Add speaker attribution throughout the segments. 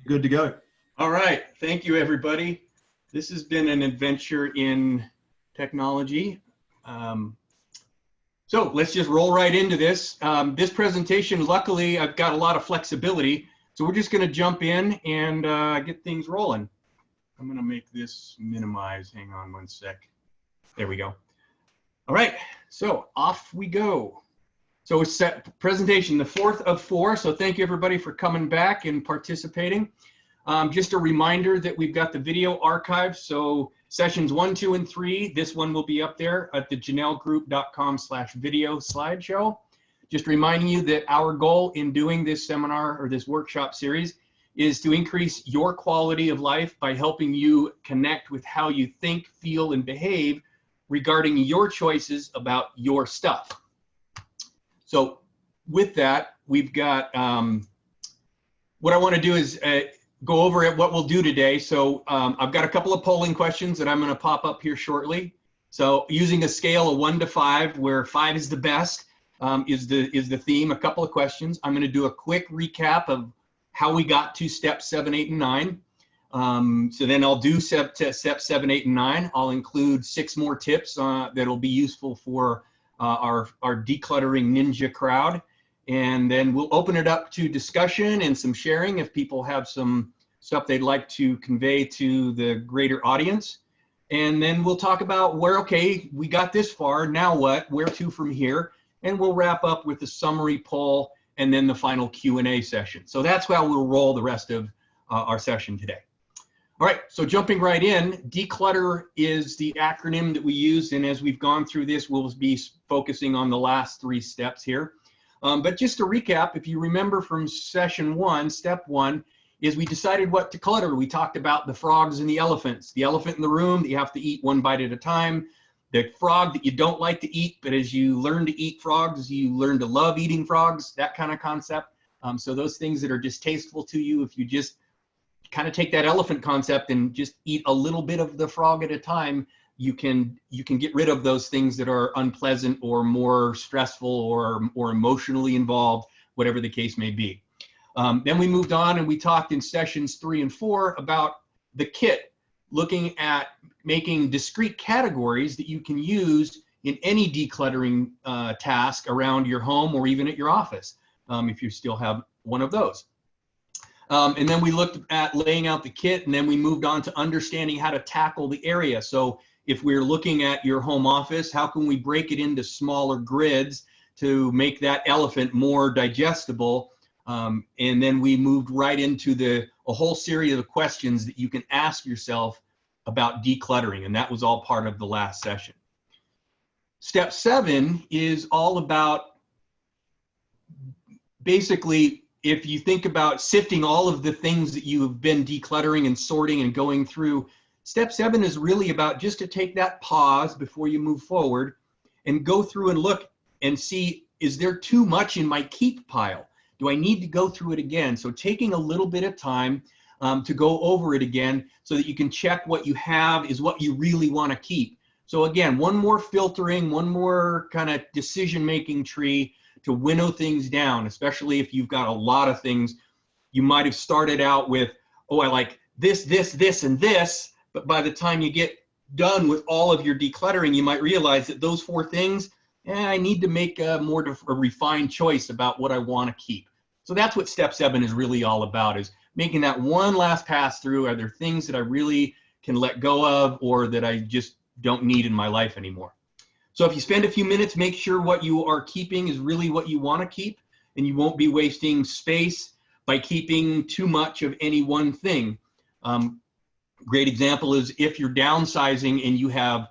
Speaker 1: Good to go.
Speaker 2: All right. Thank you, everybody. This has been an adventure in technology. So let's just roll right into this. This presentation, luckily, I've got a lot of flexibility. So we're just going to jump in and get things rolling. I'm going to make this minimize. Hang on one sec. There we go. All right. So off we go. So it's set presentation, the fourth of 4. So thank you, everybody, for coming back and participating. Just a reminder that we've got the video archive. So sessions 1, 2, and 3, this one will be up there at the janellegroup.com/video slideshow. Just reminding you that our goal in doing this seminar or this workshop series is to increase your quality of life by helping you connect with how you think, feel, and behave regarding your choices about your stuff. So with that, we've got, what I want to do is go over at what we'll do today. So I've got a couple of polling questions that I'm going to pop up here shortly. So using a scale of 1 to 5, where 5 is the best, is the theme. A couple of questions. I'm going to do a quick recap of how we got to steps 7, 8, and 9. So then I'll do step 7, 8, and 9. I'll include 6 more tips that'll be useful for our decluttering ninja crowd. And then we'll open it up to discussion and some sharing if people have some stuff they'd like to convey to the greater audience. And then we'll talk about okay, we got this far, now what, where to from here? And we'll wrap up with the summary poll and then the final Q&A session. So that's how we'll roll the rest of our session today. All right, so jumping right in, declutter is the acronym that we use. And as we've gone through this, we'll be focusing on the last 3 steps here. But just to recap, if you remember from session 1, step 1, is we decided what to clutter. We talked about the frogs and the elephants. The elephant in the room that you have to eat 1 bite at a time. The frog that you don't like to eat, but as you learn to eat frogs, you learn to love eating frogs, that kind of concept. So those things that are distasteful to you, if you just kind of take that elephant concept and just eat a little bit of the frog at a time, you can get rid of those things that are unpleasant or more stressful or emotionally involved, whatever the case may be. Then we moved on and we talked in sessions 3 and 4 about the kit, looking at making discrete categories that you can use in any decluttering task around your home or even at your office, if you still have one of those. And then we looked at laying out the kit, and then we moved on to understanding how to tackle the area. So if we're looking at your home office, how can we break it into smaller grids to make that elephant more digestible? And then we moved right into a whole series of questions that you can ask yourself about decluttering, and that was all part of the last session. Step 7 is all about basically, if you think about sifting all of the things that you have been decluttering and sorting and going through, step 7 is really about just to take that pause before you move forward and go through and look and see, is there too much in my keep pile? Do I need to go through it again? So taking a little bit of time to go over it again so that you can check what you have is what you really want to keep. So again, one more filtering, one more kind of decision-making tree to winnow things down, especially if you've got a lot of things. You might have started out with, oh, I like this, this, this, and this, but by the time you get done with all of your decluttering, you might realize that those 4 things, I need to make a more refined choice about what I want to keep. So that's what step 7 is really all about, is making that one last pass through. Are there things that I really can let go of or that I just don't need in my life anymore? So if you spend a few minutes, make sure what you are keeping is really what you want to keep, and you won't be wasting space by keeping too much of any one thing. Great example is if you're downsizing and you have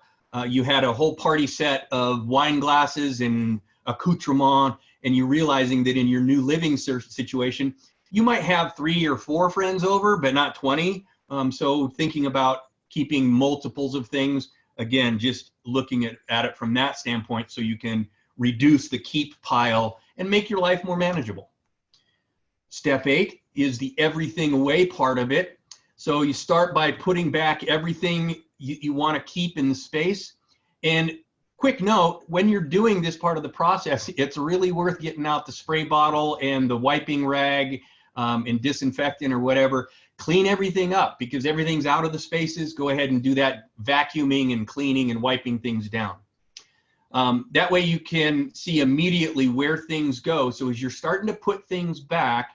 Speaker 2: you had a whole party set of wine glasses and accoutrement, and you're realizing that in your new living situation, you might have 3 or 4 friends over, but not 20. So thinking about keeping multiples of things, again, just looking at it from that standpoint so you can reduce the keep pile and make your life more manageable. Step 8 is the everything away part of it. So you start by putting back everything you want to keep in the space. And quick note, when you're doing this part of the process, it's really worth getting out the spray bottle and the wiping rag and disinfectant or whatever. Clean everything up because everything's out of the spaces. Go ahead and do that vacuuming and cleaning and wiping things down. That way you can see immediately where things go. So as you're starting to put things back,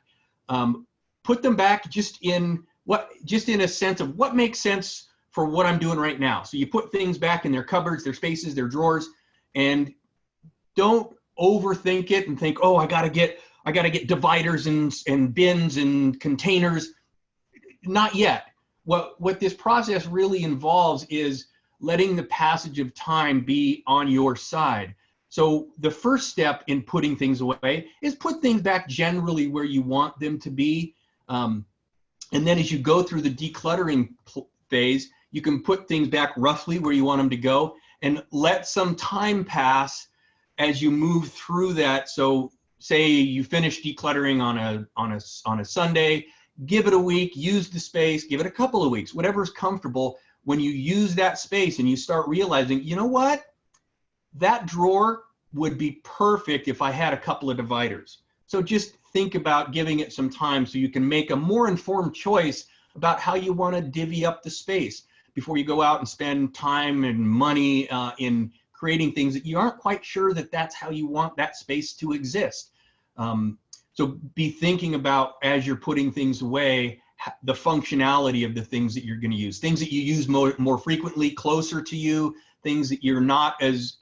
Speaker 2: put them back just in a sense of what makes sense for what I'm doing right now. So you put things back in their cupboards, their spaces, their drawers, and don't overthink it and think, oh, I gotta get dividers and bins and containers. Not yet. What this process really involves is letting the passage of time be on your side. So the first step in putting things away is put things back generally where you want them to be. And then as you go through the decluttering phase, you can put things back roughly where you want them to go and let some time pass as you move through that. So say you finish decluttering on a Sunday, give it a week, use the space, give it a couple of weeks, whatever's comfortable. When you use that space and you start realizing, you know what, that drawer would be perfect if I had a couple of dividers. So just think about giving it some time so you can make a more informed choice about how you want to divvy up the space before you go out and spend time and money in creating things that you aren't quite sure that that's how you want that space to exist. So be thinking about, as you're putting things away, the functionality of the things that you're going to use. Things that you use more frequently, closer to you, things that you're not as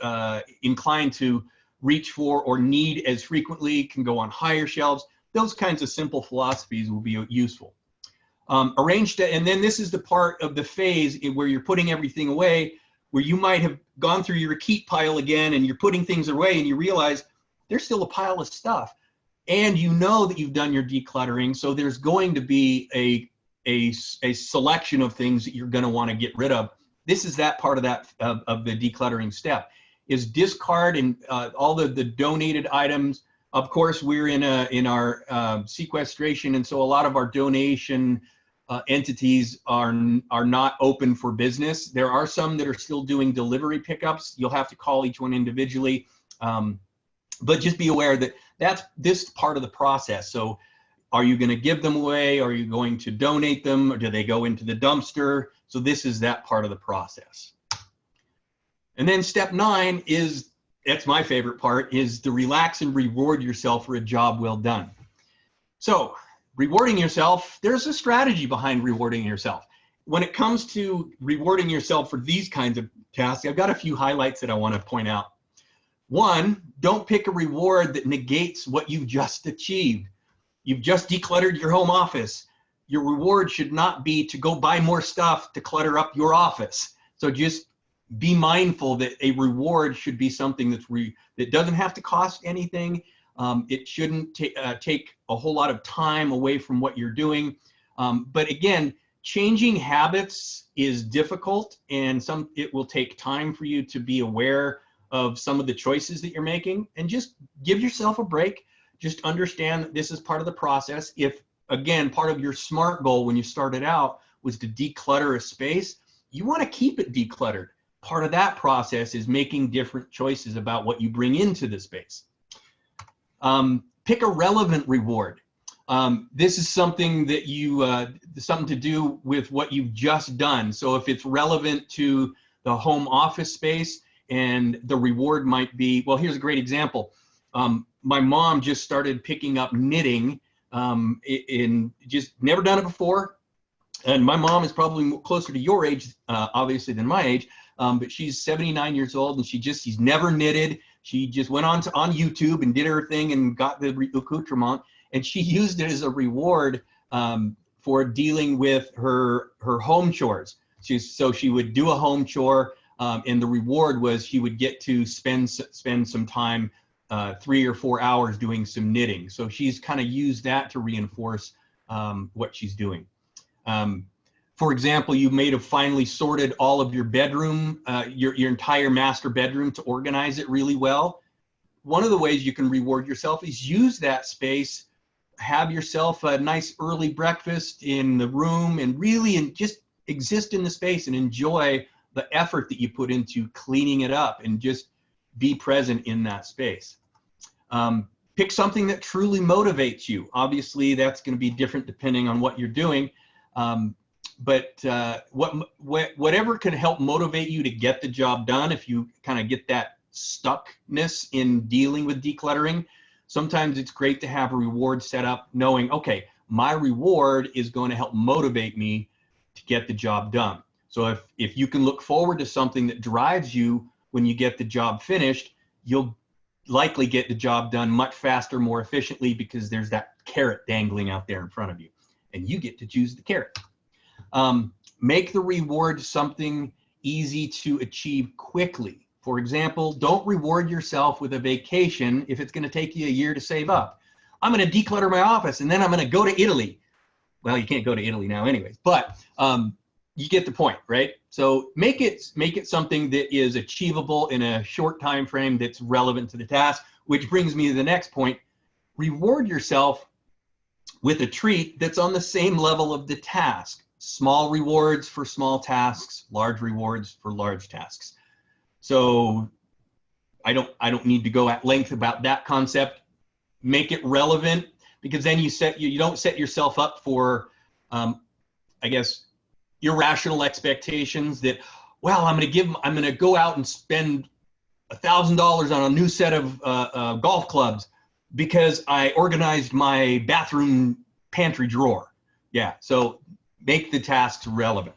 Speaker 2: inclined to reach for or need as frequently can go on higher shelves. Those kinds of simple philosophies will be useful. And then this is the part of the phase where you're putting everything away, where you might have gone through your keep pile again and you're putting things away and you realize there's still a pile of stuff. And you know that you've done your decluttering, so there's going to be a selection of things that you're going to want to get rid of. This is that part of of the decluttering step, is discard and all the donated items. Of course, we're in our sequestration, and so a lot of our donation entities are not open for business. There are some that are still doing delivery pickups. You'll have to call each one individually, but just be aware that that's this part of the process. So are you going to give them away? Are you going to donate them? Or do they go into the dumpster? So this is that part of the process. And then step 9 is, that's my favorite part, is to relax and reward yourself for a job well done. So rewarding yourself, there's a strategy behind rewarding yourself. When it comes to rewarding yourself for these kinds of tasks, I've got a few highlights that I want to point out. 1, don't pick a reward that negates what you've just achieved. You've just decluttered your home office. Your reward should not be to go buy more stuff to clutter up your office. So just be mindful that a reward should be something that doesn't have to cost anything. It shouldn't take a whole lot of time away from what you're doing. But again, changing habits is difficult, and it will take time for you to be aware of some of the choices that you're making, and just give yourself a break. Just understand that this is part of the process. If, again, part of your SMART goal when you started out was to declutter a space, you want to keep it decluttered. Part of that process is making different choices about what you bring into the space. Pick a relevant reward. This is something that something to do with what you've just done. So if it's relevant to the home office space, and the reward might be, well, here's a great example. My mom just started picking up knitting, just never done it before. And my mom is probably closer to your age, obviously, than my age, but she's 79 years old, and she's never knitted. She just went on YouTube and did her thing and got the accoutrement, and she used it as a reward for dealing with her home chores. So she would do a home chore, and the reward was she would get to spend some time, 3 or 4 hours doing some knitting. So she's kind of used that to reinforce what she's doing. For example, you may have finally sorted all of your bedroom, your entire master bedroom, to organize it really well. One of the ways you can reward yourself is use that space, have yourself a nice early breakfast in the room, and really just exist in the space and enjoy the effort that you put into cleaning it up, and just be present in that space. Pick something that truly motivates you. Obviously, that's going to be different depending on what you're doing. Whatever can help motivate you to get the job done, if you kind of get that stuckness in dealing with decluttering, sometimes it's great to have a reward set up knowing, okay, my reward is going to help motivate me to get the job done. So if you can look forward to something that drives you when you get the job finished, you'll likely get the job done much faster, more efficiently, because there's that carrot dangling out there in front of you, and you get to choose the carrot. Make the reward something easy to achieve quickly. For example, don't reward yourself with a vacation if it's going to take you a year to save up. I'm going to declutter my office and then I'm going to go to Italy. Well, you can't go to Italy now anyways, but you get the point, right? So make it something that is achievable in a short time frame that's relevant to the task, which brings me to the next point. Reward yourself with a treat that's on the same level of the task. Small rewards for small tasks, large rewards for large tasks. So I don't need to go at length about that concept. Make it relevant, because then you don't set yourself up for, I guess, irrational expectations that, well, I'm going to go out and spend $1,000 on a new set of golf clubs because I organized my bathroom pantry drawer. Yeah, so make the tasks relevant.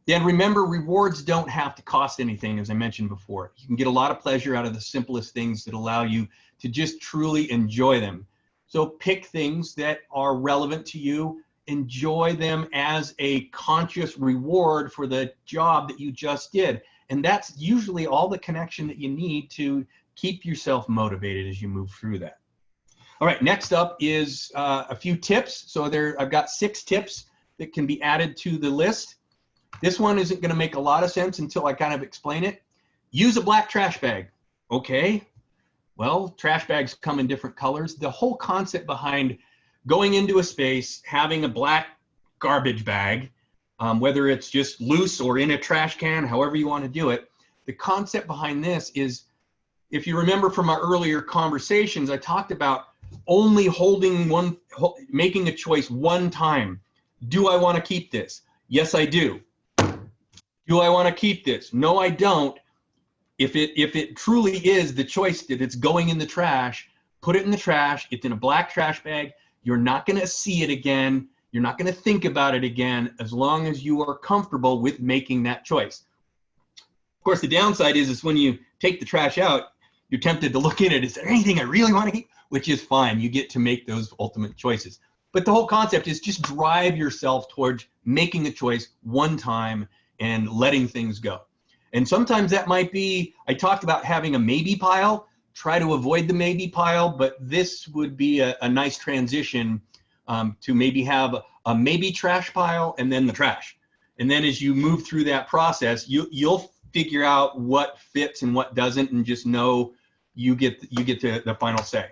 Speaker 2: Then remember, rewards don't have to cost anything, as I mentioned before. You can get a lot of pleasure out of the simplest things that allow you to just truly enjoy them. So pick things that are relevant to you, enjoy them as a conscious reward for the job that you just did. And that's usually all the connection that you need to keep yourself motivated as you move through that. All right, next up is a few tips. So I've got 6 tips that can be added to the list. This one isn't going to make a lot of sense until I kind of explain it. Use a black trash bag. Okay, well, trash bags come in different colors. The whole concept behind going into a space, having a black garbage bag, whether it's just loose or in a trash can, however you want to do it, the concept behind this is, if you remember from our earlier conversations, I talked about only making a choice one time. Do I want to keep this? Yes, I do. Do I want to keep this? No, I don't. If it truly is the choice that it's going in the trash, put it in the trash. It's in a black trash bag. You're not going to see it again. You're not going to think about it again, as long as you are comfortable with making that choice. Of course, the downside is when you take the trash out, you're tempted to look in it. Is there anything I really want to keep? Which is fine. You get to make those ultimate choices. But the whole concept is just drive yourself towards making a choice one time and letting things go. And sometimes that might be, I talked about having a maybe pile. Try to avoid the maybe pile, but this would be a nice transition to maybe have a maybe trash pile and then the trash. And then as you move through that process, you'll figure out what fits and what doesn't, and just know you get to the final say.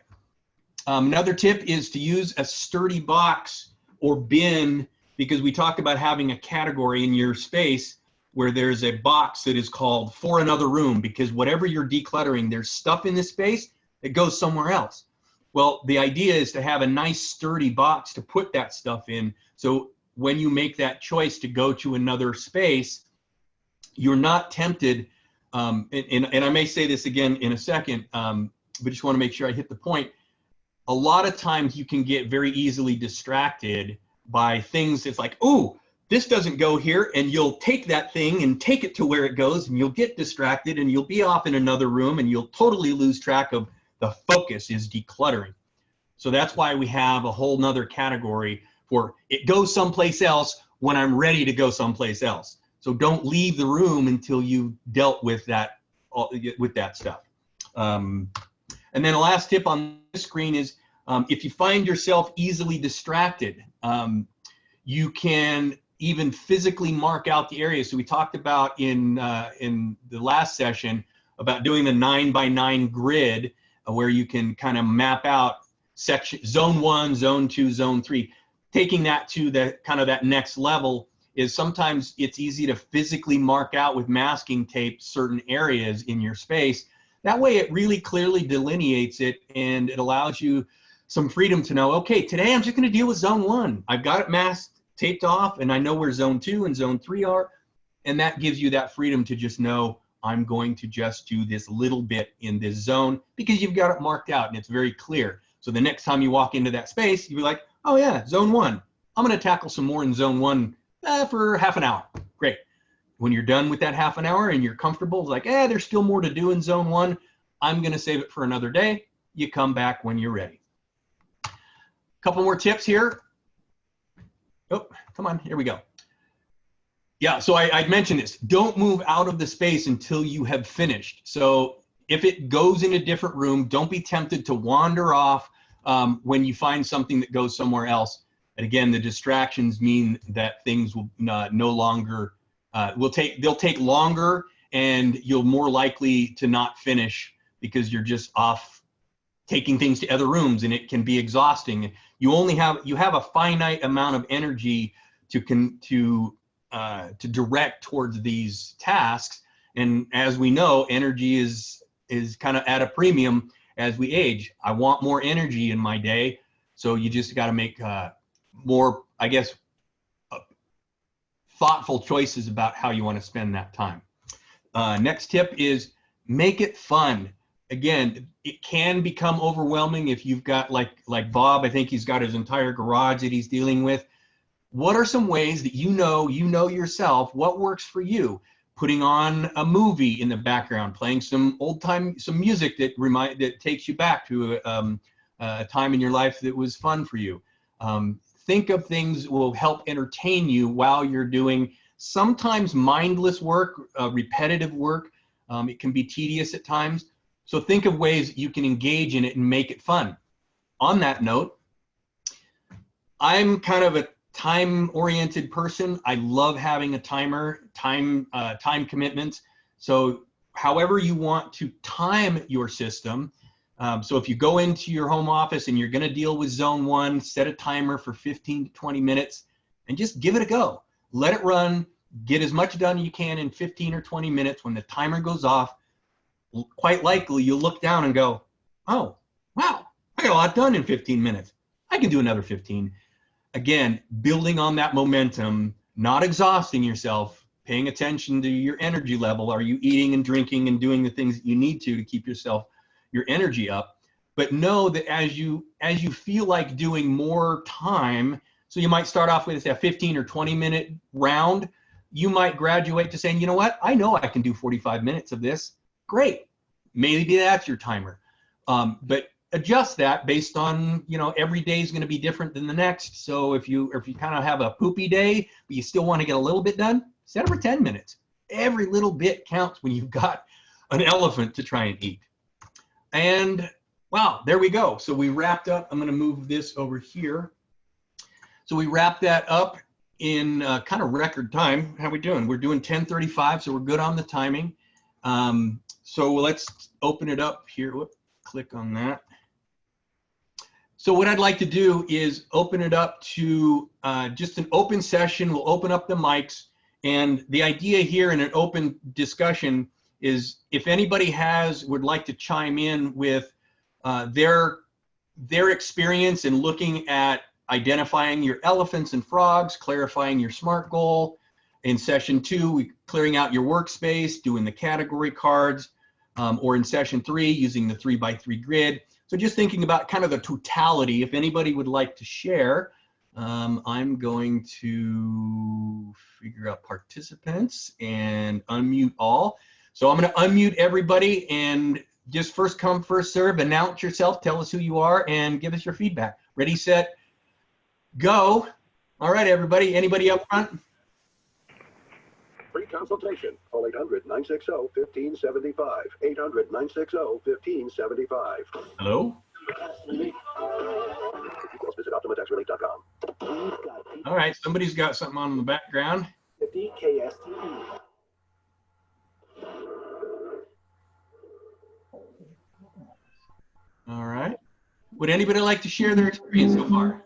Speaker 2: Another tip is to use a sturdy box or bin, because we talked about having a category in your space where there's a box that is called for another room, because whatever you're decluttering, there's stuff in this space that goes somewhere else. Well, the idea is to have a nice sturdy box to put that stuff in, so when you make that choice to go to another space, you're not tempted, and I may say this again in a second, but just want to make sure I hit the point. A lot of times you can get very easily distracted by things that's like, ooh, this doesn't go here, and you'll take that thing and take it to where it goes, and you'll get distracted, and you'll be off in another room, and you'll totally lose track of the focus is decluttering. So that's why we have a whole nother category for it goes someplace else when I'm ready to go someplace else. So don't leave the room until you've dealt with that stuff. And then the last tip on this screen is if you find yourself easily distracted, you can even physically mark out the area. So we talked about in the last session about doing the 9x9 grid where you can kind of map out section, zone 1, zone 2, zone 3. Taking that to the kind of that next level is sometimes it's easy to physically mark out with masking tape certain areas in your space That way it really clearly delineates it, and it allows you some freedom to know, okay, today I'm just going to deal with zone 1. I've got it masked, taped off, and I know where zone 2 and zone 3 are. And that gives you that freedom to just know, I'm going to just do this little bit in this zone, because you've got it marked out and it's very clear. So the next time you walk into that space, you'll be like, oh yeah, zone 1. I'm going to tackle some more in zone 1 for half an hour. Great. When you're done with that half an hour and you're comfortable, like, there's still more to do in zone 1. I'm going to save it for another day. You come back when you're ready. A couple more tips here. Oh, come on, here we go. Yeah, so I'd mentioned this. Don't move out of the space until you have finished. So if it goes in a different room, don't be tempted to wander off when you find something that goes somewhere else. And again, the distractions mean that things will no longer, they'll take longer, and you're more likely to not finish because you're just off taking things to other rooms, and it can be exhausting. You have a finite amount of energy to direct towards these tasks, and as we know, energy is kind of at a premium as we age. I want more energy in my day, so you just got to make more, I guess, thoughtful choices about how you want to spend that time. Next tip is make it fun. Again, it can become overwhelming if you've got like Bob. I think he's got his entire garage that he's dealing with. What are some ways that you know yourself what works for you? Putting on a movie in the background, playing some some music that takes you back to a time in your life that was fun for you. Think of things that will help entertain you while you're doing sometimes mindless work, repetitive work. It can be tedious at times. So think of ways that you can engage in it and make it fun. On that note, I'm kind of a time-oriented person. I love having a timer, time commitments. So however you want to time your system. So if you go into your home office and you're going to deal with zone 1, set a timer for 15 to 20 minutes and just give it a go. Let it run. Get as much done as you can in 15 or 20 minutes. When the timer goes off, quite likely you'll look down and go, oh, wow, I got a lot done in 15 minutes. I can do another 15. Again, building on that momentum, not exhausting yourself, paying attention to your energy level. Are you eating and drinking and doing the things that you need to keep your energy up? But know that as you feel like doing more time, so you might start off with a 15 or 20 minute round, you might graduate to saying, you know what, I know I can do 45 minutes of this. Great. Maybe that's your timer. But adjust that based on, every day is going to be different than the next. So if you kind of have a poopy day, but you still want to get a little bit done, set it for 10 minutes. Every little bit counts when you've got an elephant to try and eat. And wow, there we go. So we wrapped up. I'm going to move this over here. So we wrapped that up in kind of record time. How are we doing? We're doing 10:35, so we're good on the timing. So let's open it up here. Whoop, click on that. So what I'd like to do is open it up to just an open session. We'll open up the mics. And the idea here in an open discussion is if anybody would like to chime in with their experience in looking at identifying your elephants and frogs, clarifying your SMART goal. In session 2, clearing out your workspace, doing the category cards, or in session 3, using the 3x3 grid. So just thinking about kind of the totality. If anybody would like to share, I'm going to figure out participants and unmute all. So I'm going to unmute everybody and just first come, first serve, announce yourself, tell us who you are, and give us your feedback. Ready, set, go. All right, everybody. Anybody up front?
Speaker 1: Free consultation. Call 800-960-1575. 800-960-1575.
Speaker 2: Hello?
Speaker 1: Details, visit OptimaTaxRelief.com.
Speaker 2: All right, somebody's got something on in the background.
Speaker 1: 50 KSTE.
Speaker 2: All right. Would anybody like to share their experience so far?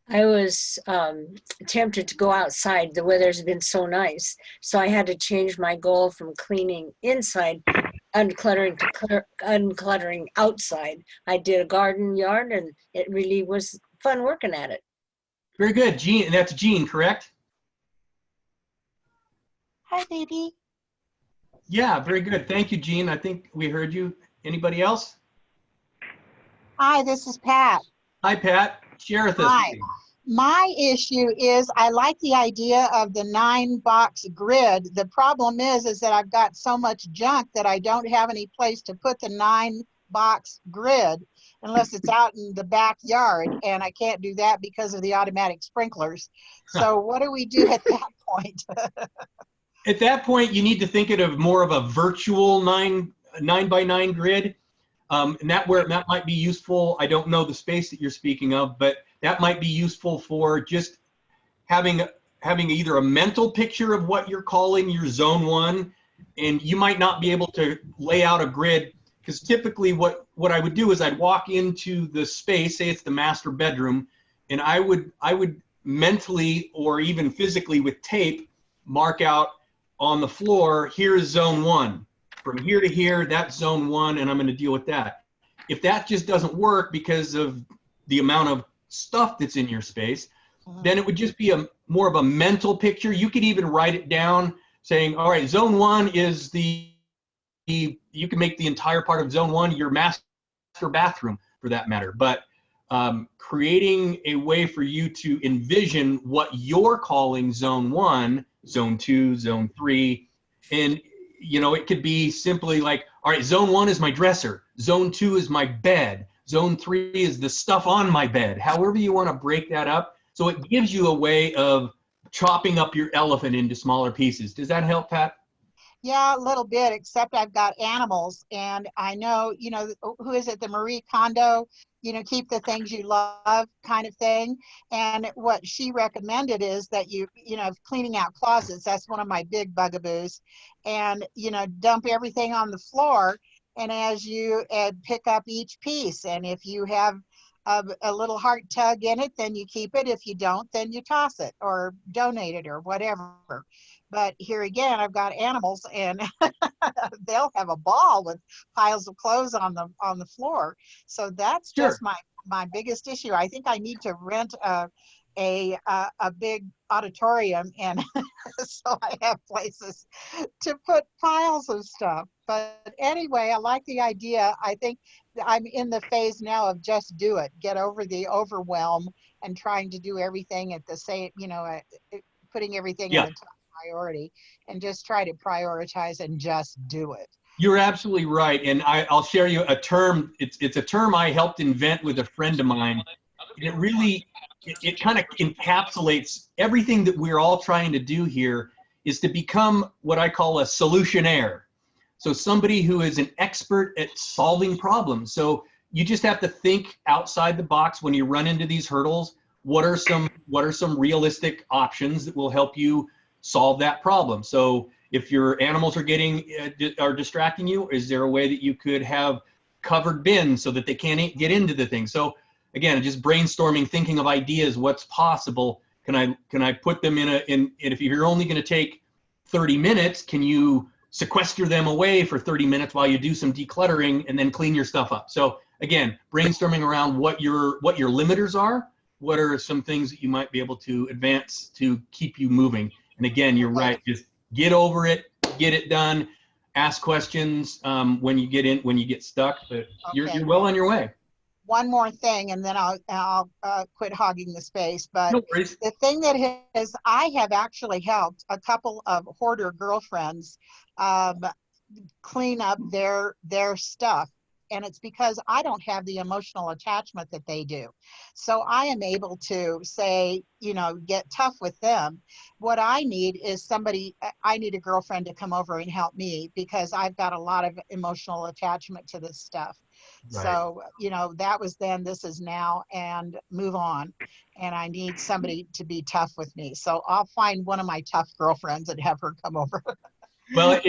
Speaker 3: I was tempted to go outside. The weather's been so nice. So I had to change my goal from cleaning inside, uncluttering to uncluttering outside. I did a garden yard and it really was fun working at it.
Speaker 2: Very good, Jean. That's Jean, correct?
Speaker 4: Hi, baby.
Speaker 2: Yeah, very good. Thank you, Jean. I think we heard you. Anybody else?
Speaker 4: Hi, this is Pat.
Speaker 2: Hi, Pat. Share with us.
Speaker 4: Hi. My issue is I like the idea of the 9-box grid. The problem is that I've got so much junk that I don't have any place to put the 9-box grid unless it's out in the backyard, and I can't do that because of the automatic sprinklers. So what do we do at that point?
Speaker 2: At that point, you need to think of more of a virtual 9 by 9 grid. And that might be useful. I don't know the space that you're speaking of, but that might be useful for just having either a mental picture of what you're calling your zone 1, and you might not be able to lay out a grid, because typically what I would do is I'd walk into the space, say it's the master bedroom, and I would mentally or even physically with tape mark out on the floor, here is zone 1. From here to here, that's zone 1, and I'm going to deal with that. If that just doesn't work because of the amount of stuff that's in your space, then it would just be more of a mental picture. You could even write it down saying, all right, zone 1 is you can make the entire part of zone 1 your master bathroom for that matter. But creating a way for you to envision what you're calling zone 1, zone 2, zone 3, and it could be simply like, all right, zone 1 is my dresser, zone 2 is my bed, zone 3 is the stuff on my bed. However you want to break that up, so it gives you a way of chopping up your elephant into smaller pieces. Does that help, Pat?
Speaker 4: Yeah, a little bit, except I've got animals, and I know, who is it, the Marie Kondo, keep the things you love kind of thing. And what she recommended is that cleaning out closets, that's one of my big bugaboos, and, dump everything on the floor, and as you pick up each piece, and if you have a little heart tug in it, then you keep it. If you don't, then you toss it or donate it or whatever. But here again, I've got animals, and they'll have a ball with piles of clothes on the floor. So that's just my biggest issue. I think I need to rent a big auditorium, and so I have places to put piles of stuff. But anyway, I like the idea. I think I'm in the phase now of just do it. Get over the overwhelm and trying to do everything at the same, putting everything in the top priority, and just try to prioritize and just do it.
Speaker 2: You're absolutely right. And I'll share you a term. It's a term I helped invent with a friend of mine. And it kind of encapsulates everything that we're all trying to do here, is to become what I call a solutionaire. So somebody who is an expert at solving problems. So you just have to think outside the box when you run into these hurdles. What are some realistic options that will help you solve that problem? So if your animals are distracting you, is there a way that you could have covered bins so that they can't get into the thing? So again, just brainstorming, thinking of ideas, what's possible. Can I put them and if you're only going to take 30 minutes, can you sequester them away for 30 minutes while you do some decluttering and then clean your stuff up? So again, brainstorming around what your limiters are, what are some things that you might be able to advance to keep you moving. And again, you're right, just get over it, get it done, ask questions when you get stuck, but you're well on your way.
Speaker 4: One more thing, and then I'll quit hogging the space. But
Speaker 2: no worries.
Speaker 4: The thing that I have actually helped a couple of hoarder girlfriends clean up their stuff. And it's because I don't have the emotional attachment that they do. So I am able to say, get tough with them. What I need is I need a girlfriend to come over and help me, because I've got a lot of emotional attachment to this stuff. Right. So, that was then, this is now, and move on. And I need somebody to be tough with me. So I'll find one of my tough girlfriends and have her come over.
Speaker 2: Well,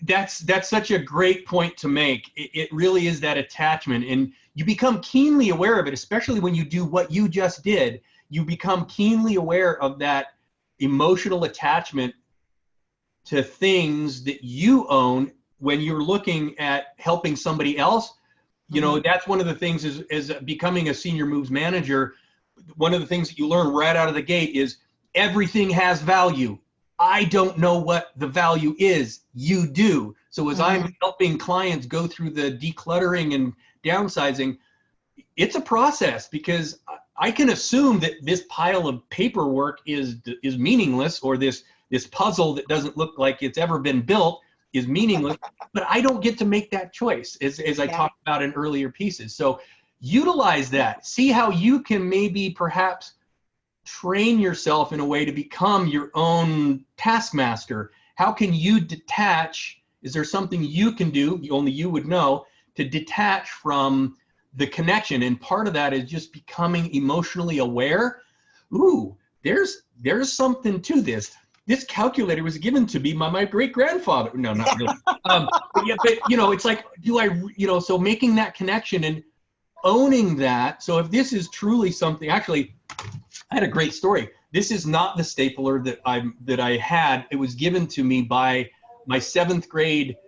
Speaker 2: that's such a great point to make. It really is that attachment, and you become keenly aware of it, especially when you do what you just did. you become keenly aware of that emotional attachment to things that you own when you're looking at helping somebody else. You know, that's one of the things is becoming a senior moves manager. One of the things that you learn right out of the gate is everything has value. I don't know what the value is. You do. So as I'm helping clients go through the decluttering and downsizing, it's a process, because I can assume that this pile of paperwork is meaningless, or this puzzle that doesn't look like it's ever been built is meaningless, but I don't get to make that choice, as I talked about in earlier pieces. So utilize that. See how you can maybe perhaps train yourself in a way to become your own taskmaster. How can you detach? Is there something you can do, only you would know, to detach from the connection? And part of that is just becoming emotionally aware. Ooh, there's something to this. This calculator was given to me by my great-grandfather. No, not really. But you know, it's like, so making that connection and owning that. So if this is truly something, actually, I had a great story. This is not the stapler that I had. It was given to me by my 7th grade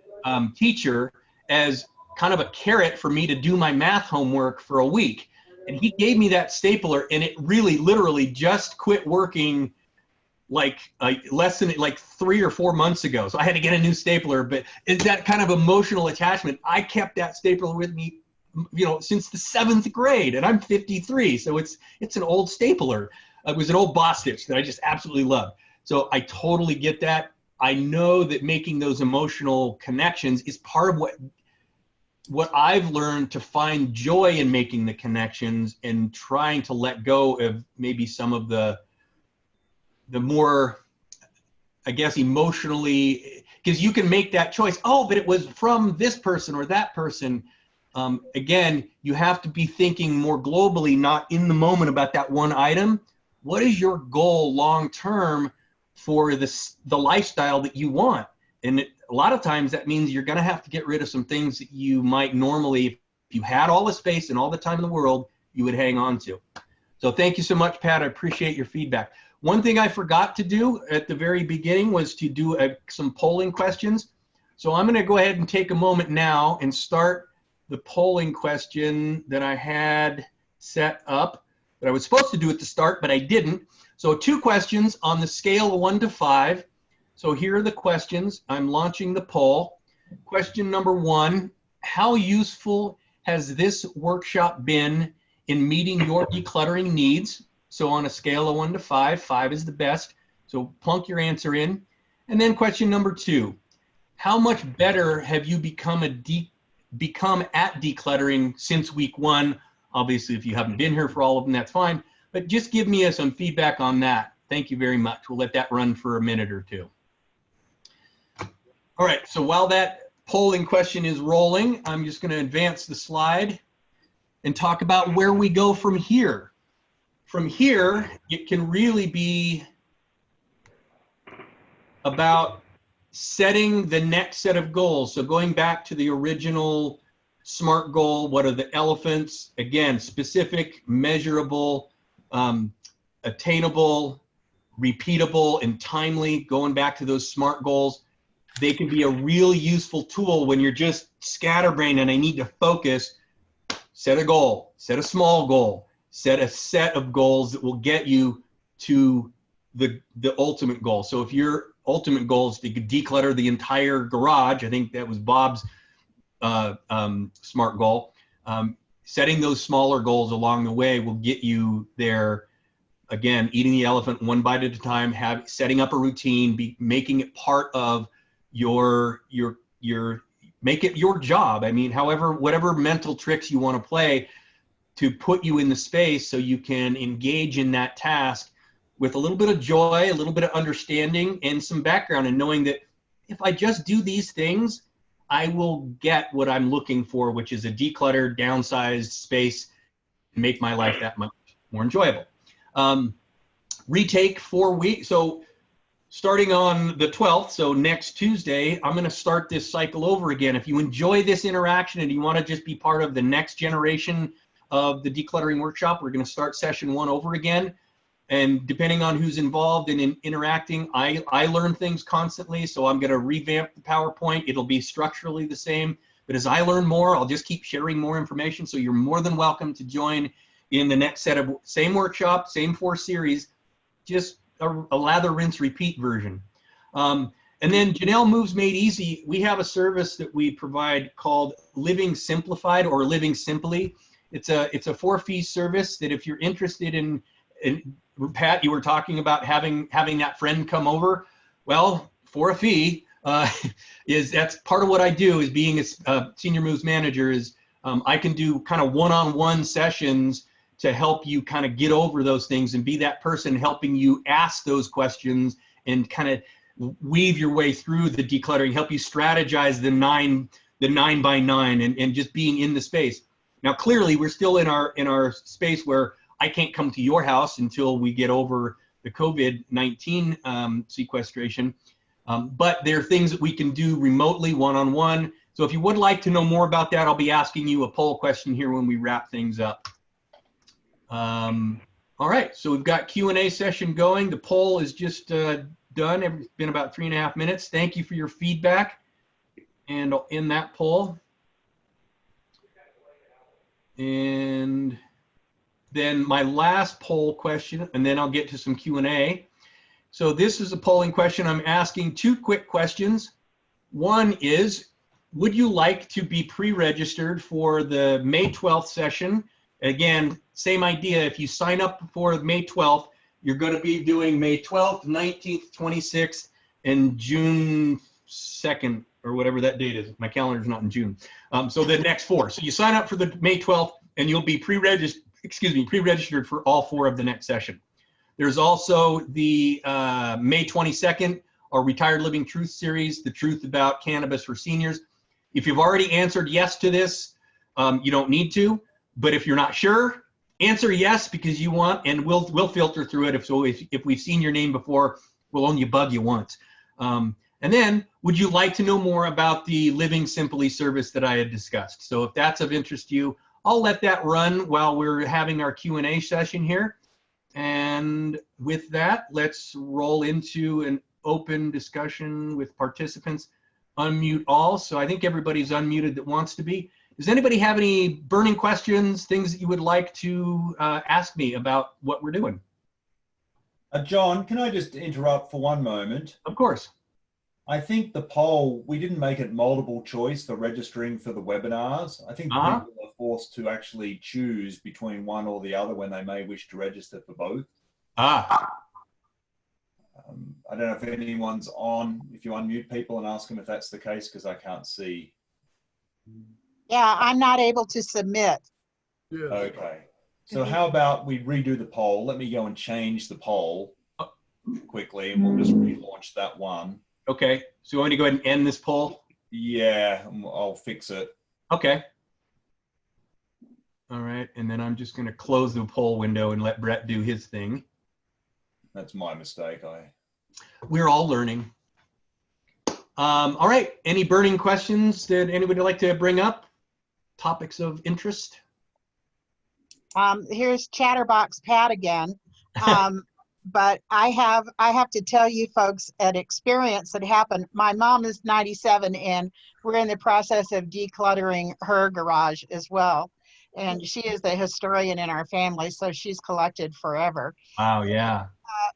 Speaker 2: teacher as kind of a carrot for me to do my math homework for a week. And he gave me that stapler, and it really literally just quit working like less than 3 or 4 months ago. So I had to get a new stapler. But it's that kind of emotional attachment. I kept that stapler with me, since the 7th grade, and I'm 53. So it's an old stapler. It was an old Boss Stitch that I just absolutely love. So I totally get that. I know that making those emotional connections is part of what I've learned to find joy in making the connections and trying to let go of maybe some of the more, I guess, emotionally, because you can make that choice. Oh, but it was from this person or that person. Again, you have to be thinking more globally, not in the moment about that one item. What is your goal long-term for the lifestyle that you want? And a lot of times that means you're going to have to get rid of some things that you might normally, if you had all the space and all the time in the world, you would hang on to. So thank you so much, Pat. I appreciate your feedback. One thing I forgot to do at the very beginning was to do some polling questions. So I'm going to go ahead and take a moment now and start the polling question that I had set up that I was supposed to do at the start, but I didn't. So 2 questions on the scale of 1 to 5. So here are the questions. I'm launching the poll. Question number 1, how useful has this workshop been in meeting your decluttering needs? So on a scale of 1 to 5, 5 is the best. So plunk your answer in. And then question number 2, how much better have you become at decluttering since week 1? Obviously, if you haven't been here for all of them, that's fine. But just give me some feedback on that. Thank you very much. We'll let that run for a minute or 2. All right, so while that polling question is rolling, I'm just going to advance the slide and talk about where we go from here. From here, it can really be about setting the next set of goals. So going back to the original SMART goal, what are the elephants? Again, specific, measurable, attainable, repeatable, and timely. Going back to those SMART goals, they can be a real useful tool when you're just scatterbrained and I need to focus. Set a goal, set a small goal, set a set of goals that will get you to the ultimate goal. So if your ultimate goal is to declutter the entire garage, I think that was Bob's SMART goal. Setting those smaller goals along the way will get you there. Again, eating the elephant one bite at a time, setting up a routine, making it part of make it your job. I mean, whatever mental tricks you want to play to put you in the space so you can engage in that task with a little bit of joy, a little bit of understanding, and some background, and knowing that if I just do these things, I will get what I'm looking for, which is a decluttered, downsized space, and make my life that much more enjoyable. Retake 4 weeks. So starting on the 12th, so next Tuesday, I'm going to start this cycle over again. If you enjoy this interaction and you want to just be part of the next generation of the decluttering workshop, we're going to start session 1 over again. And depending on who's involved and in interacting, I learn things constantly. So I'm going to revamp the PowerPoint. It'll be structurally the same. But as I learn more, I'll just keep sharing more information. So you're more than welcome to join in the next set of same workshop, same 4 series, just a lather, rinse, repeat version. And then Janelle Moves Made Easy. We have a service that we provide called Living Simplified or Living Simply. It's a 4-fee service that if you're interested in Pat, you were talking about having that friend come over. Well, for a fee, that's part of what I do is being a senior moves manager is I can do kind of one-on-one sessions to help you kind of get over those things and be that person helping you ask those questions and kind of weave your way through the decluttering, help you strategize the 9 by 9 and just being in the space. Now, clearly, we're still in our space where I can't come to your house until we get over the COVID-19 sequestration. But there are things that we can do remotely, one-on-one. So if you would like to know more about that, I'll be asking you a poll question here when we wrap things up. All right, so we've got Q&A session going. The poll is just done. It's been about 3.5 minutes. Thank you for your feedback and in that poll. And then my last poll question, and then I'll get to some Q&A. So this is a polling question. I'm asking 2 quick questions. One is, would you like to be pre-registered for the May 12th session? Again, same idea. If you sign up for May 12th, you're going to be doing May 12th, 19th, 26th, and June 2nd, or whatever that date is. My calendar's not in June. So the next 4. So you sign up for the May 12th, and you'll be pre-registered for all 4 of the next session. There's also the May 22nd, our Retired Living Truth series, The Truth About Cannabis for Seniors. If you've already answered yes to this, you don't need to. But if you're not sure, answer yes because you want, and we'll filter through it. If we've seen your name before, we'll only bug you once. And then, would you like to know more about the Living Simply service that I had discussed? So if that's of interest to you, I'll let that run while we're having our Q&A session here. And with that, let's roll into an open discussion with participants. Unmute all. So I think everybody's unmuted that wants to be. Does anybody have any burning questions, things that you would like to ask me about what we're doing?
Speaker 5: John, can I just interrupt for one moment?
Speaker 2: Of course.
Speaker 5: I think the poll, we didn't make it multiple choice for registering for the webinars. I think people are forced to actually choose between one or the other when they may wish to register for both. I don't know if anyone's on, if you unmute people and ask them if that's the case, because I can't see.
Speaker 4: Yeah, I'm not able to submit.
Speaker 1: Yeah.
Speaker 5: Okay. So how about we redo the poll? Let me go and change the poll quickly, and we'll just relaunch that one.
Speaker 2: Okay. So you want me to go ahead and end this poll?
Speaker 5: Yeah, I'll fix it.
Speaker 2: Okay. All right. And then I'm just going to close the poll window and let Brett do his thing.
Speaker 5: That's my mistake.
Speaker 2: We're all learning. All right. Any burning questions that anybody would like to bring up? Topics of interest?
Speaker 4: Here's Chatterbox Pat again. But I have to tell you folks an experience that happened. My mom is 97 and we're in the process of decluttering her garage as well. And she is the historian in our family, so she's collected forever.
Speaker 2: Wow, yeah.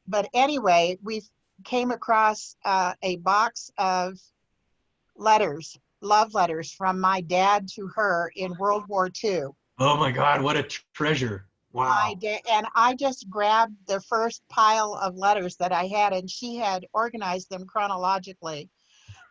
Speaker 4: But anyway, we came across a box of letters, love letters from my dad to her in World War II.
Speaker 2: Oh my God, what a treasure. Wow.
Speaker 4: And I just grabbed the first pile of letters that I had, and she had organized them chronologically.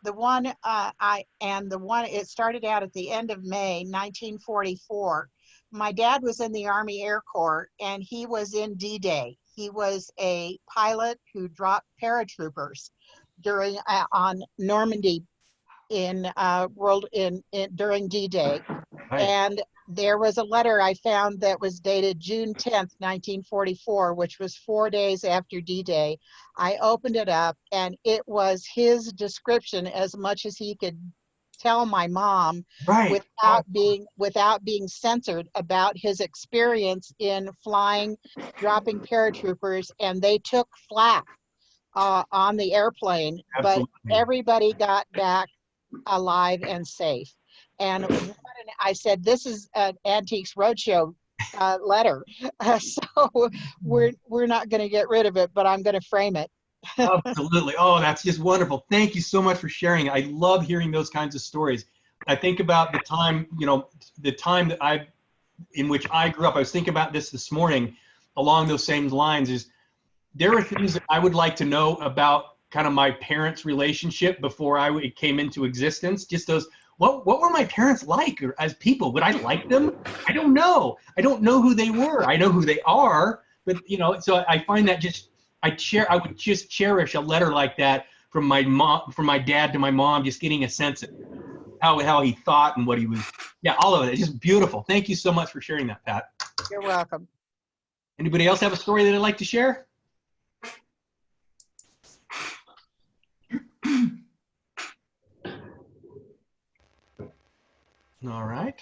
Speaker 4: The one it started out at the end of May 1944. My dad was in the Army Air Corps, and he was in D-Day. He was a pilot who dropped paratroopers during on Normandy in during D-Day.
Speaker 2: Right.
Speaker 4: And there was a letter I found that was dated June 10th, 1944, which was 4 days after D-Day. I opened it up, and it was his description as much as he could tell my mom
Speaker 2: Right.
Speaker 4: without being censored about his experience in flying, dropping paratroopers, and they took flak on the airplane, but
Speaker 2: Absolutely.
Speaker 4: everybody got back alive and safe. And I said, this is an Antiques Roadshow letter. So we're not going to get rid of it, but I'm going to frame it.
Speaker 2: Absolutely. Oh, that's just wonderful. Thank you so much for sharing. I love hearing those kinds of stories. I think about the time, the time that in which I grew up. I was thinking about this morning along those same lines. Is there are things that I would like to know about kind of my parents' relationship before it came into existence. Just those, what were my parents like or as people? Would I like them? I don't know. I don't know who they were. I know who they are, but so I find that I would just cherish a letter like that from my mom, from my dad to my mom, just getting a sense of how he thought and what he was. Yeah, all of it. It's just beautiful. Thank you so much for sharing that, Pat.
Speaker 4: You're welcome.
Speaker 2: Anybody else have a story that they'd like to share? All right.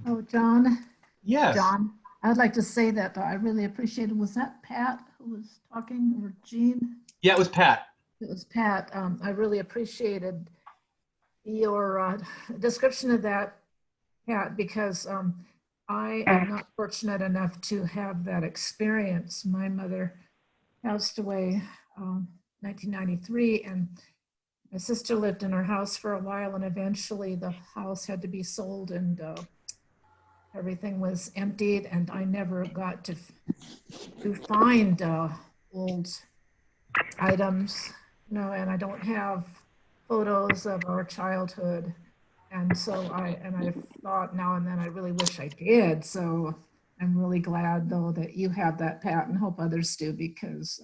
Speaker 6: Oh, John.
Speaker 2: Yes.
Speaker 6: John, I'd like to say that I really appreciated, was that Pat who was talking or Jean?
Speaker 2: Yeah, it was Pat.
Speaker 6: It was Pat. I really appreciated your description of that, Pat, because I am not fortunate enough to have that experience. My mother passed away 1993, and my sister lived in her house for a while, and eventually the house had to be sold, and everything was emptied, and I never got to find old items, and I don't have photos of our childhood. And so I thought now and then I really wish I did. So I'm really glad though that you have that, Pat, and hope others do, because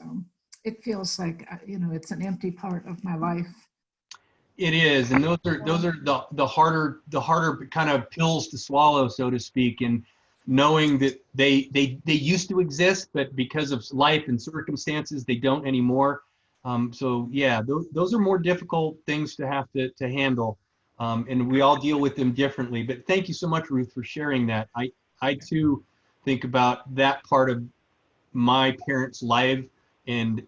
Speaker 6: it feels like, it's an empty part of my life.
Speaker 2: It is, and those are the harder kind of pills to swallow, so to speak, and knowing that they used to exist, but because of life and circumstances, they don't anymore. So yeah, those are more difficult things to have to handle, and we all deal with them differently. But thank you so much, Ruth, for sharing that. I too think about that part of my parents' life, and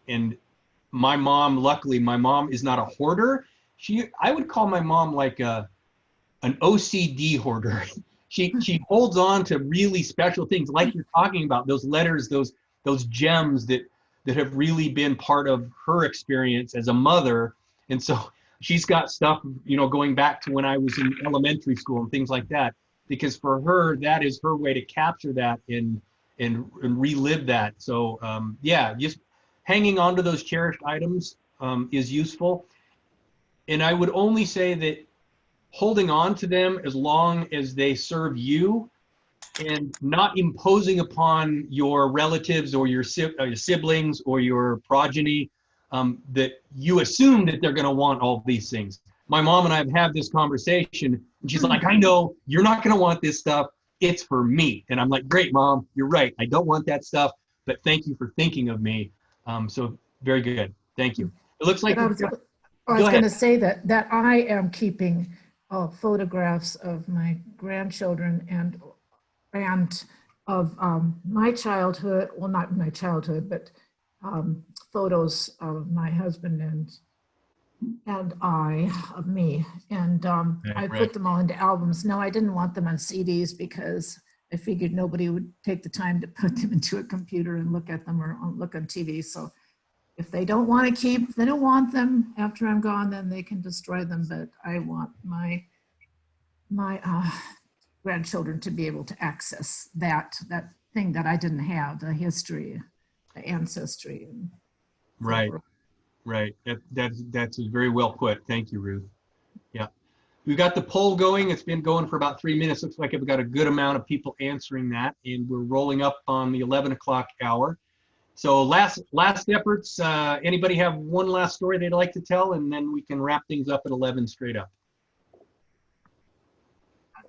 Speaker 2: my mom. Luckily, my mom is not a hoarder. I would call my mom like an OCD hoarder. She holds on to really special things, like you're talking about, those letters, those gems that have really been part of her experience as a mother. And so she's got stuff, going back to when I was in elementary school and things like that, because for her, that is her way to capture that and relive that. So yeah, just hanging on to those cherished items is useful. And I would only say that holding on to them as long as they serve you and not imposing upon your relatives or your siblings or your progeny that you assume that they're going to want all these things. My mom and I have had this conversation, and she's like, I know you're not going to want this stuff. It's for me. And I'm like, great, Mom, you're right. I don't want that stuff, but thank you for thinking of me. So very good. Thank you. It looks like
Speaker 6: I was going to say that I am keeping photographs of my grandchildren and of my childhood. Well, not my childhood, but photos of my husband and I of me. And I put them all into albums. No, I didn't want them on CDs because I figured nobody would take the time to put them into a computer and look at them or look on TV. So if they don't want to if they don't want them after I'm gone, then they can destroy them. But I want my grandchildren to be able to access that thing that I didn't have, the history, the ancestry. And
Speaker 2: right, right. That's very well put. Thank you, Ruth. Yeah, we've got the poll going. It's been going for about 3 minutes. Looks like we've got a good amount of people answering that, and we're rolling up on the 11 o'clock hour. So last efforts, anybody have one last story they'd like to tell, and then we can wrap things up at 11 straight up.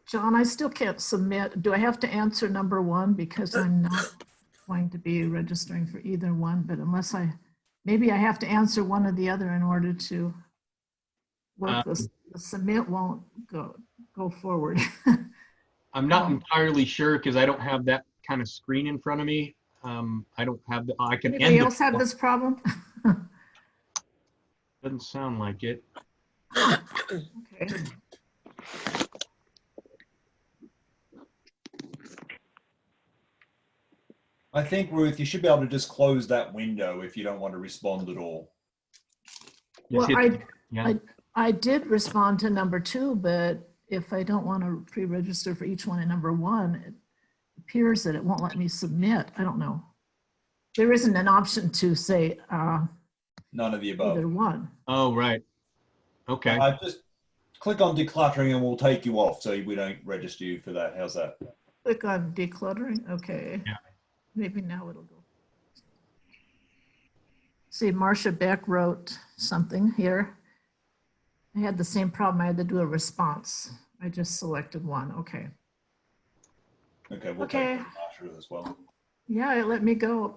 Speaker 6: John, I still can't submit. Do I have to answer number one because I'm not going to be registering for either one, but unless maybe I have to answer one or the other in order to work this. The submit won't go forward.
Speaker 2: I'm not entirely sure because I don't have that kind of screen in front of me. I don't have I can
Speaker 6: Anybody
Speaker 2: end
Speaker 6: else have this problem?
Speaker 2: Doesn't sound like it.
Speaker 6: Okay.
Speaker 5: I think, Ruth, you should be able to just close that window if you don't want to respond at all.
Speaker 6: Well,
Speaker 2: Yeah.
Speaker 6: I did respond to number 2, but if I don't want to pre-register for each one in number 1, it appears that it won't let me submit. I don't know. There isn't an option to say
Speaker 5: None of the above.
Speaker 6: either one.
Speaker 2: Oh, right. Okay.
Speaker 5: Just click on decluttering and we'll take you off so we don't register you for that. How's that?
Speaker 6: Click on decluttering. Okay.
Speaker 2: Yeah.
Speaker 6: Maybe now it'll go. See, Marcia Beck wrote something here. I had the same problem. I had to do a response. I just selected one. Okay.
Speaker 5: Okay, we'll
Speaker 6: Okay.
Speaker 5: take Marsha as well.
Speaker 6: Yeah, it let me go.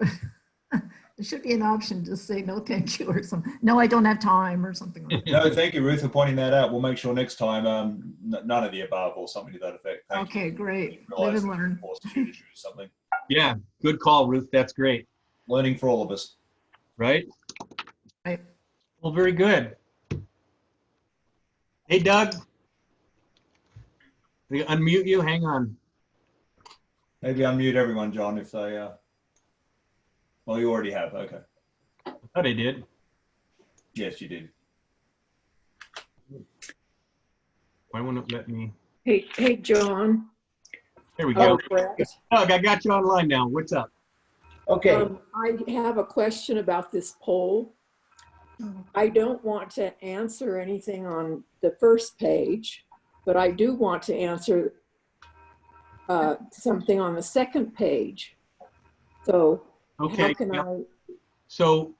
Speaker 6: There should be an option to say no, thank you, or something. No, I don't have time, or something like that.
Speaker 5: No, thank you, Ruth, for pointing that out. We'll make sure next time none of the above or something to that effect. Thank
Speaker 6: Okay,
Speaker 5: you.
Speaker 6: great.
Speaker 5: Realize
Speaker 6: Live and learn.
Speaker 5: forced you to choose something.
Speaker 2: Yeah. Good call, Ruth. That's great.
Speaker 5: Learning for all of us.
Speaker 2: Right?
Speaker 6: Right.
Speaker 2: Well, very good. Hey, Doug. We unmute you. Hang on.
Speaker 5: Maybe unmute everyone, John, if they. Well, you already have. Okay.
Speaker 2: I thought I did.
Speaker 5: Yes, you did.
Speaker 2: Why won't it let me?
Speaker 7: Hey, John.
Speaker 2: There we go.
Speaker 7: Brett.
Speaker 2: Doug, I got you online now. What's up?
Speaker 1: Okay.
Speaker 7: I have a question about this poll. I don't want to answer anything on the first page, but I do want to answer something on the second page. So
Speaker 2: Okay.
Speaker 7: how can I?
Speaker 2: So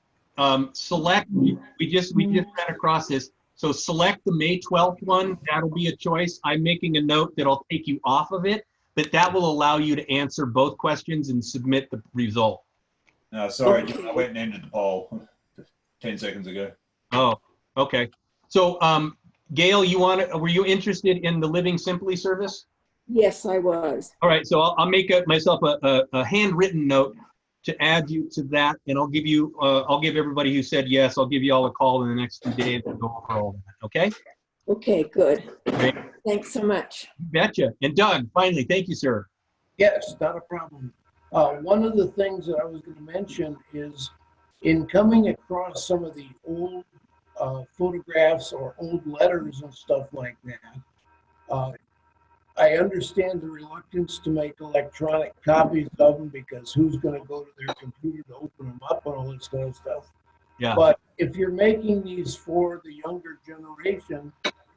Speaker 2: select, we just ran across this. So select the May 12th one. That'll be a choice. I'm making a note that I'll take you off of it, but that will allow you to answer both questions and submit the result.
Speaker 5: No, sorry,
Speaker 7: Okay.
Speaker 5: John, I went and ended the poll 10 seconds ago.
Speaker 2: Oh, okay. So Gail, were you interested in the Living Simply service?
Speaker 7: Yes, I was.
Speaker 2: All right, so I'll make myself a handwritten note to add you to that, and I'll give everybody who said yes, I'll give you all a call in the next few days and go over all that, okay?
Speaker 7: Okay, good.
Speaker 2: Great.
Speaker 7: Thanks so much.
Speaker 2: Betcha. And Doug, finally, thank you, sir.
Speaker 8: Yes, not a problem. One of the things that I was going to mention is in coming across some of the old photographs or old letters and stuff like that, I understand the reluctance to make electronic copies of them because who's going to go to their computer to open them up and all this kind of stuff.
Speaker 2: Yeah.
Speaker 8: But if you're making these for the younger generation,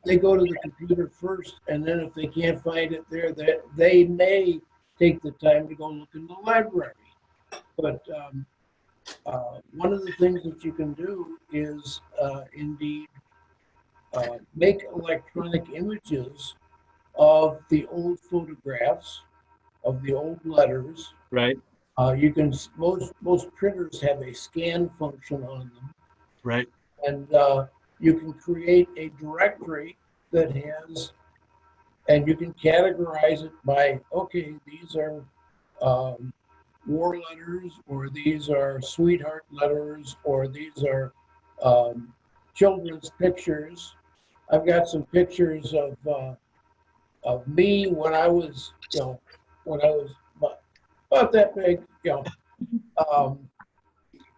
Speaker 8: they go to the computer first, and then if they can't find it there, they may take the time to go look in the library. But one of the things that you can do is indeed make electronic images of the old photographs, of the old letters.
Speaker 2: Right.
Speaker 8: You can, most printers have a scan function on them.
Speaker 2: Right.
Speaker 8: And you can create a directory that has, and you can categorize it by, okay, these are war letters, or these are sweetheart letters, or these are children's pictures. I've got some pictures of me when I was, when I was about that big,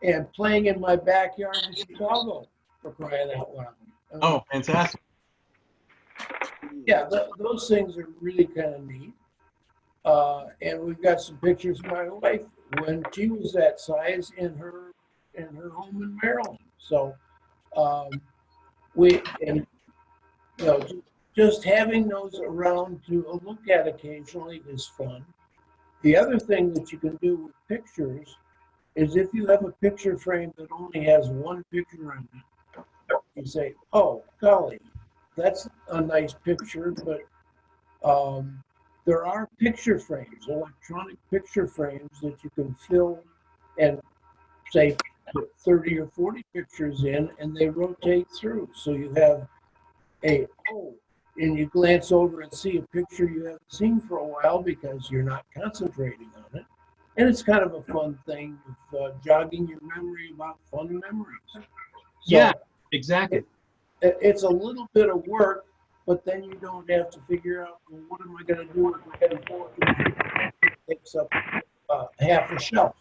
Speaker 8: and playing in my backyard in Chicago, for crying out loud.
Speaker 2: Oh, fantastic.
Speaker 8: Yeah, those things are really kind of neat. And we've got some pictures of my wife when she was that size in her home in Maryland. So just having those around to look at occasionally is fun. The other thing that you can do with pictures is if you have a picture frame that only has one picture on it, you say, oh, golly, that's a nice picture, but there are picture frames, electronic picture frames that you can fill and say put 30 or 40 pictures in, and they rotate through. So you have and you glance over and see a picture you haven't seen for a while because you're not concentrating on it. And it's kind of a fun thing of jogging your memory about fun memories. So
Speaker 2: Yeah, exactly.
Speaker 8: it's a little bit of work, but then you don't have to figure out, well, what am I going to do with my head fork? It takes up half a shelf.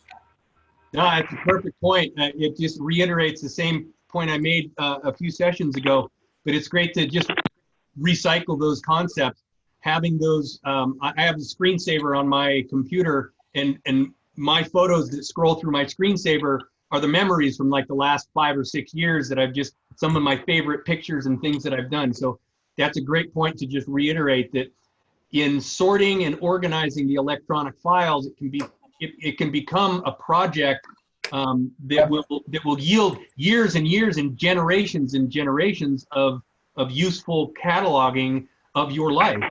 Speaker 2: No, that's a perfect point. It just reiterates the same point I made a few sessions ago, but it's great to just recycle those concepts. Having those, I have a screensaver on my computer, and my photos that scroll through my screensaver are the memories from like the last 5 or 6 years that I've just, some of my favorite pictures and things that I've done. So that's a great point to just reiterate that in sorting and organizing the electronic files, it can become a project that will yield years and years and generations of useful cataloging of your life.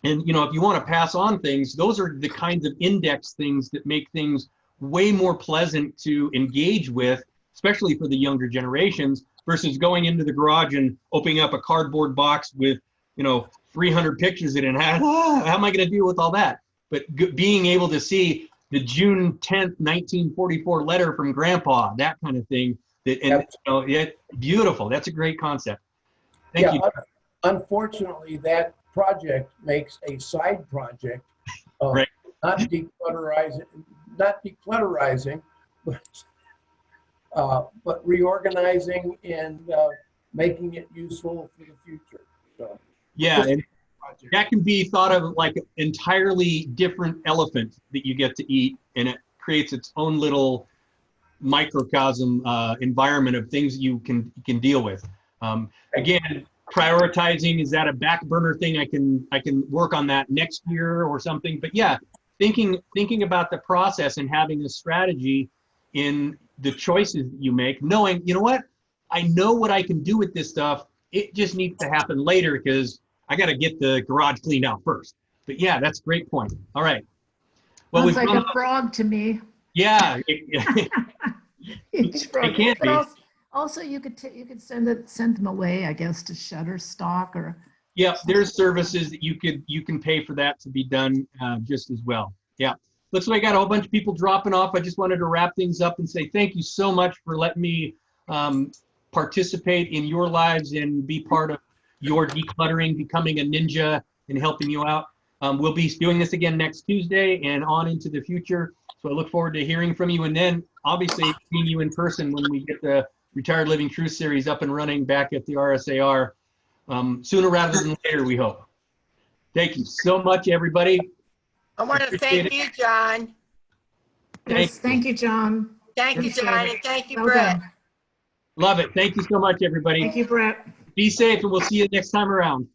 Speaker 2: And you know, if you want to pass on things, those are the kinds of index things that make things way more pleasant to engage with, especially for the younger generations, versus going into the garage and opening up a cardboard box with, you know, 300 pictures in it. How am I going to deal with all that? But being able to see the June 10th, 1944 letter from Grandpa, that kind of thing, that, and you know, beautiful. That's a great concept. Thank you.
Speaker 8: Unfortunately, that project makes a side project of
Speaker 2: Right.
Speaker 8: not declutterizing, but reorganizing and making it useful for the future. So,
Speaker 2: Yeah, and that can be thought of like an entirely different elephant that you get to eat, and it creates its own little microcosm environment of things you can deal with. Again, prioritizing, is that a back burner thing? I can work on that next year or something. But yeah, thinking about the process and having a strategy in the choices that you make, knowing, you know what, I know what I can do with this stuff. It just needs to happen later because I got to get the garage cleaned out first. But yeah, that's a great point. All right. Well,
Speaker 6: Sounds like a frog to me.
Speaker 2: Yeah.
Speaker 6: Each frog.
Speaker 2: It can't be.
Speaker 6: Also, you could send them away, I guess, to Shutterstock or.
Speaker 2: Yeah, there's services that you can pay for that to be done just as well. Yeah. Looks like I got a whole bunch of people dropping off. I just wanted to wrap things up and say thank you so much for letting me participate in your lives and be part of your decluttering, becoming a ninja, and helping you out. We'll be doing this again next Tuesday and on into the future. So I look forward to hearing from you, and then obviously seeing you in person when we get the Retired Living Truth series up and running back at the RSAR sooner rather than later, we hope. Thank you so much, everybody.
Speaker 9: I want to thank you, John.
Speaker 6: Yes, thank you, John.
Speaker 9: Thank you, John, and thank you,
Speaker 6: Well
Speaker 9: Brett.
Speaker 6: done.
Speaker 2: Love it. Thank you so much, everybody.
Speaker 6: Thank you, Brett.
Speaker 2: Be safe, and we'll see you next time around.